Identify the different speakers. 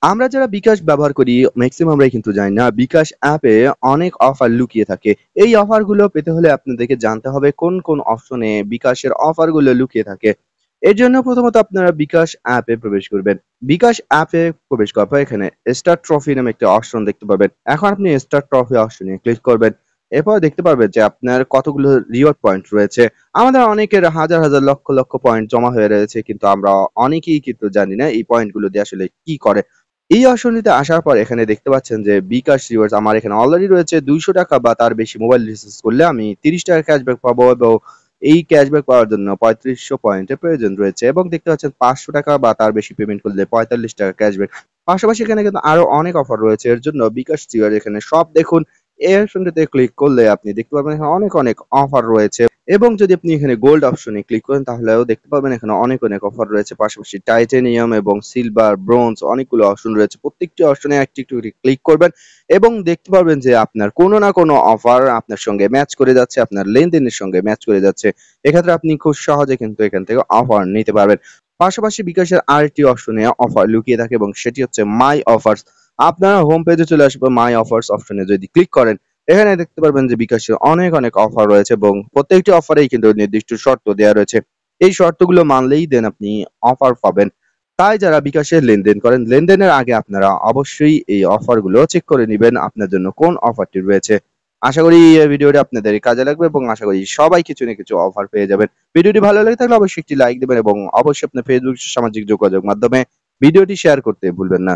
Speaker 1: আমরা যারা বিকাশ ব্যবহার করি ম্যাক্সিমামরাই কিন্তু জানি না বিকাশ অ্যাপে অনেক অফার লুকিয়ে থাকে। এই অফারগুলো পেতে হলে আপনাদেরকে জানতে হবে কোন কোন অপশনে বিকাশের অফারগুলো লুকিয়ে থাকে। এর জন্য প্রথমত আপনারা বিকাশ অ্যাপে প্রবেশ করবেন। বিকাশ অ্যাপে প্রবেশ করার পর এখানে স্টার ট্রফি নামে একটা অপশন দেখতে পাবেন। এখন আপনি স্টার ট্রফি অপশনে ক্লিক করবেন। এরপর দেখতে পারবেন যে আপনার কতগুলো রিওয়ার্ড পয়েন্ট রয়েছে। আমাদের অনেকের হাজার হাজার লক্ষ লক্ষ পয়েন্ট জমা হয়ে রয়েছে, কিন্তু আমরা অনেকেই কিন্তু জানি না এই পয়েন্টগুলো দিয়ে আসলে কি করে। এই আসনটিতে আসার পর এখানে দেখতে পাচ্ছেন যে বিকাশ রিওয়ার্ডস আমার এখানে অলরেডি রয়েছে ৳200 বা তার বেশি মোবাইল রিচার্জ করলে আমি ৳30 ক্যাশব্যাক পাবো, এবং এই ক্যাশব্যাক পাওয়ার জন্য ৩৫০০ পয়েন্টের প্রয়োজন রয়েছে, এবং দেখতে পাচ্ছেন ৳500 বা তার বেশি পেমেন্ট করলে ৳৪৫ ক্যাশব্যাক। পাশাপাশি এখানে কিন্তু আরো অনেক অফার রয়েছে। এর জন্য বিকাশ রিওয়ার্ড এখানে সব দেখুন। এই অপশনটিতে ক্লিক করলে আপনি দেখতে পাবেন এখানে অনেক অনেক অফার রয়েছে, এবং যদি আপনি এখানে গোল্ড অপশনে ক্লিক করেন তাহলেও দেখতে পাবেন এখানে অনেক অনেক অফার রয়েছে। পাশাপাশি টাইটেনিয়াম এবং সিলভার, ব্রোঞ্জ অনেকগুলো অপশন রয়েছে। প্রত্যেকটি অপশনে একটি একটু করে ক্লিক করবেন এবং দেখতে পারবেন যে আপনার কোনো না কোনো অফার আপনার সঙ্গে ম্যাচ করে যাচ্ছে, আপনার লেনদেনের সঙ্গে ম্যাচ করে যাচ্ছে। এক্ষেত্রে আপনি খুব সহজে কিন্তু এখান থেকে অফার নিতে পারবেন। পাশাপাশি বিকাশের আরেকটি অপশনে অফার লুকিয়ে থাকে এবং সেটি হচ্ছে মাই অফার্স। আপনারা হোম পেজে চলে আসবে, মাই অফার্স অপশনে যদি ক্লিক করেন এখানে দেখতে পারবেন যে বিকাশের অনেক অনেক অফার রয়েছে, এবং প্রত্যেকটি অফারেই কিন্তু নির্দিষ্ট শর্ত দেওয়া রয়েছে। এই শর্তগুলো মানলেই দেন আপনি অফার পাবেন। তাই যারা বিকাশে লেনদেন করেন, লেনদেনের আগে আপনারা অবশ্যই এই অফারগুলো চেক করে নিবেন আপনার জন্য কোন অফারটি রয়েছে। আশা করি এই ভিডিওটি আপনাদের কাজে লাগবে, এবং আশা করি সবাই কিছু না কিছু অফার পেয়ে যাবেন। ভিডিওটি ভালো লেগে থাকলে অবশ্যই একটি লাইক দিবেন, এবং অবশ্যই আপনার ফেসবুক সামাজিক যোগাযোগ মাধ্যমে ভিডিওটি শেয়ার করতে ভুলবেন না।